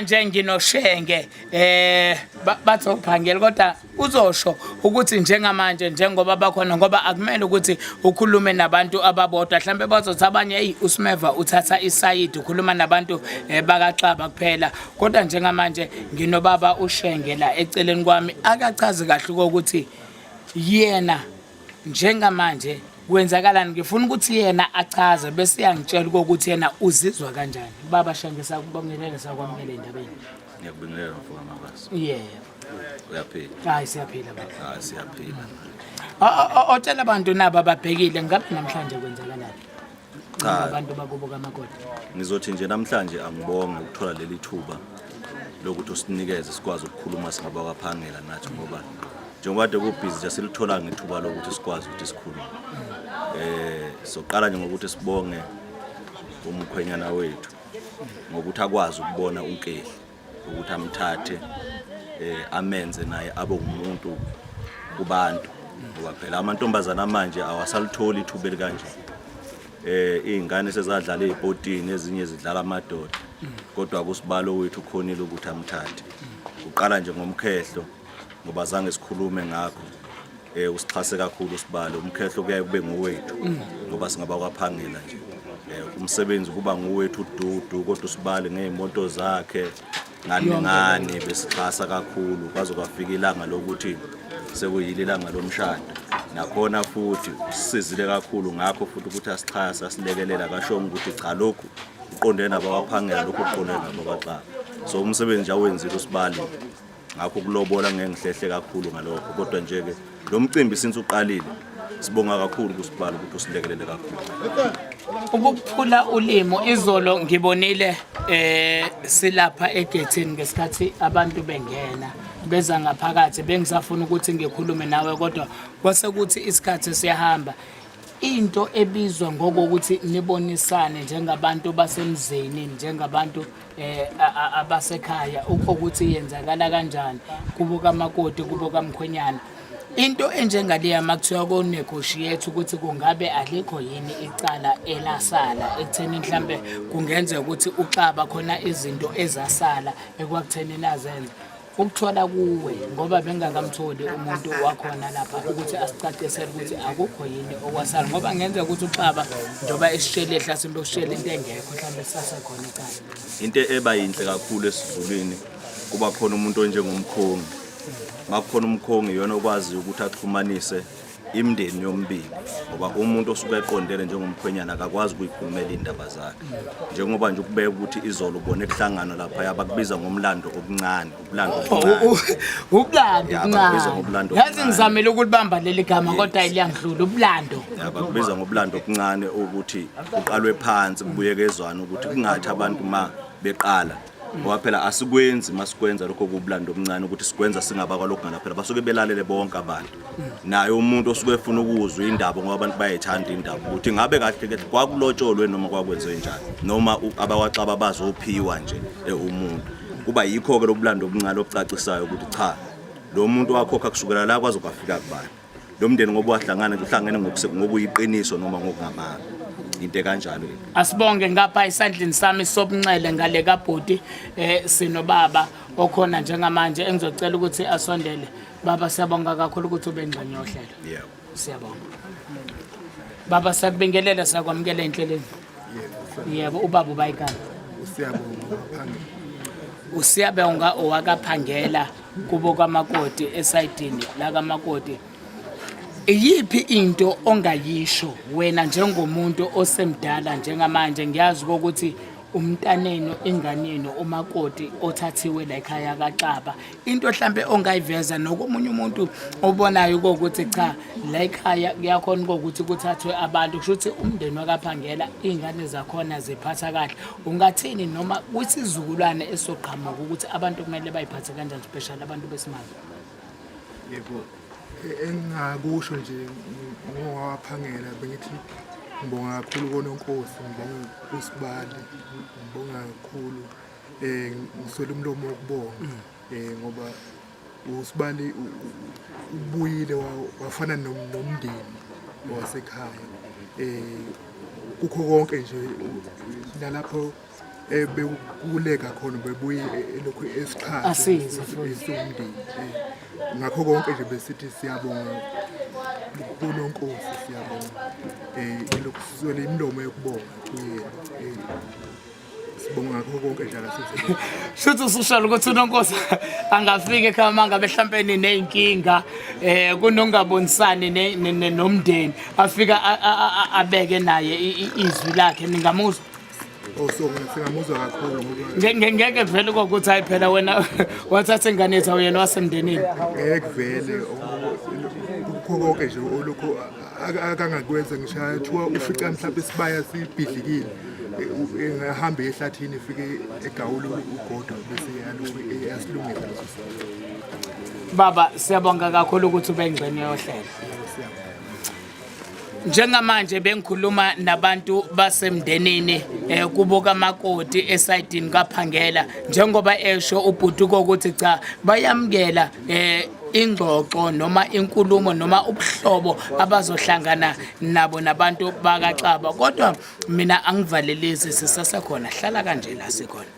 manje nginoshenge bathophangela kodwa uzosho ukuthi njengamanje njengoba bakhona ngoba akumele ukuthi ukhulume nabantu ababodwa mhlambe bazothi abanye hey uSmeva uthatha isayidi ukhuluma nabantu bakaXaba kuphela kodwa njengamanje nginobaba uShenge la eceleni kwami akachazi kahle ukuthi yena njengamanje kwenzakalani ngifuna ukuthi yena achaze bese yangitshela ukuthi yena uzizwa kanjani baba Shenge sakubongelela sakwamukela endabeni ngiyakubingelela mfowethu mabasi yebo uyaphila hayi siyaphila baba hayi siyaphila otshela abantu nabo ababhekile ngabe namhlanje kwenzakalani cha abantu bakubuka amakoti ngizothi nje namhlanje angibonge ukuthola leli thuba lokuthi usinikeze sikwazi ukukhuluma singabakwaphangela nathi ngoba njengoba kade kubhizi nje silithola ngethuba lokuthi sikwazi ukuthi sikhulume soqala nje ngokuthi sibonge umkhwenyana wethu ngokuthi akwazi ukubona unkehli ukuthi amthathe amenze naye abe umuntu kubantu ngoba phela amantombazana manje awasalitholi ithuba elikanje izingane sezadlala ezibhotini ezinye zidlala amadoda kodwa kusibalo wethu khonile ukuthi amthathe uqala nje ngomkhehlo ngoba zange sikhulume ngakho usixhase kakhulu usibalo umkhehlo kuyaye kube nguwethu ngoba singaba kwaphangela nje umsebenzi kuba nguwethu uDudu kodwa usibale ngezimoto zakhe ngani besixhasa kakhulu kwaze kwafika ilanga lokuthi sekuyile ilanga lomshado nakhona futhi usizile kakhulu ngakho futhi ukuthi asixhasa asilekelela kasho ukuthi cha lokhu uqondene nabawaphangela lokhu uqondene nabakwaXaba so umsebenzi nje awenzile usibali ngakho kulobola ngeke ngihlehle kakhulu ngalokho kodwa nje ke lo mcimbi since uqalile sibonga kakhulu kusibala ukuthi usilekelele kakhulu ukuphula ulimo izolo ngibonile silapha egethini ngesikhathi abantu bengena beza ngaphakathi bengisafuna ukuthi ngikhulume nawe kodwa kwasekuthi isikhathi siyahamba into ebizwa ngokuthi nibonisane njengabantu basemzini njengabantu abasekhaya ukuthi yenzakala kanjani kubuka amakoti kubuka mkhwenyana into enjengaleya makuthiwa ko negotiate ukuthi kungabe alikho yini icala elasala ekutheni mhlambe kungenzeka ukuthi uXaba khona izinto ezasala ekwakutheni nazenza ukuthola kuwe ngoba bengakamtholi umuntu wakhona lapha ukuthi asicacisele ukuthi akukho yini okwasala ngoba ngenzeka ukuthi uXaba njoba esishele ehlasimbe usishele into engekho mhlambe sisasekhona icala into eba yinhle kakhulu esizulwini kuba khona umuntu onjengomkhongi ngakhona umkhongi yona okwazi ukuthi axhumanise imndeni yombili ngoba umuntu osuke eqondele njengomkhwenyana akakwazi ukuyikhulumela indaba zakhe njengoba nje ukubeka ukuthi izolo ubone kuhlangana lapha yabakubiza ngomlando okuncane ublando yazi ngizamela ukulibamba leli gama kodwa iliyangidlula ublando yabakubiza ngoblando okuncane ukuthi uqalwe phansi kubuyekezwana ukuthi kungathi abantu ma beqala ngoba phela asikwenzi masikwenza lokho kublando omncane ukuthi sikwenza singabakwa lokho ngala phela basuke belalele bonke abantu naye umuntu osuke efuna ukuzwa indaba ngoba abantu bayayithanda indaba ukuthi ngabe kahle kwakulotsholwe noma kwakwenziwe njani noma abakwaXaba bazophiwa nje umuntu kuba yikho ke loblando omncane ocacisayo ukuthi cha lo muntu wakhokha kusukela la kwaze kwafika kubani lo mndeni ngoba wahlangana kuhlangene ngokuyiqiniso noma ngokungamanga into kanjalo asibonge ngapha isandleni sami sobunxele ngale kaBhoti sinobaba okhona njengamanje engizocela ukuthi asondele baba siyabonga kakhulu ukuthi ube ngxenye yohlelo yebo siyabonga baba sakubingelela sakwamukela enhlelweni yebo ubaba ubayikani usiyabonga owakaphangela kubo kwamakoti esayidini la kamakoti Iyiphi into ongayisho wena njengomuntu osemdala njengamanje ngiyazi ukuthi umntaneno inganeno umakoti othathiwe la ekhaya kaXaba into mhlambe ongayiveza nokomunye umuntu obonayo ukuthi cha la ekhaya kuyakhona ukuthi kuthathwe abantu kusho ukuthi umndeni wakaphangela izingane zakhona ziphatha kahle ungathini noma kwisizulwane esoqhamuka ukuthi abantu kumele bayiphathe kanjani special abantu besimanje yebo engakusho nje ngowaphangela bengithi ngibonga kakhulu koNonkosi ngibonga uSibali ngibonga kakhulu ngiswele umlomo wokubonga ngoba uSibali ubuyile wafana nomndeni wasekhaya kukho konke nje nalapho bekuleka khona bebuye lokhu esixhasa Asize futhi. esumndeni ngakho konke nje besithi siyabonga kuNonkosi siyabonga lokhu sizwele imilomo yokubonga kuyena sibonga ngakho konke nje akasithi Shuthi usushalo ukuthi uNonkosi angafika ekhaya mangabe mhlambe nineyinkinga kunongabonisani nomndeni afika abeke naye izwi lakhe ningamuzwa so singamuzwa kakhulu ngoba ngeke vele ukuthi hayi phela wena wathatha ingane yethu yena wasemndenini ngeke vele kukho konke nje olokho akangakwenza ngishaya thiwa ufica mhlawumbe isibaya sibhidlikile engahamba ehlathini efike egawule ugodo bese yalokhu yasilungisa leso baba siyabonga kakhulu ukuthi ube ingxenye yohlelo njengamanje bengikhuluma nabantu basemndenini kubo kamakoti esayidini kaPhangela njengoba esho ubhutuko ukuthi cha bayamkela ingxoxo noma inkulumo noma ubuhlobo abazohlangana nabo nabantu bakaXaba kodwa mina angivalelisi sisasekhona hlala kanje la sikhona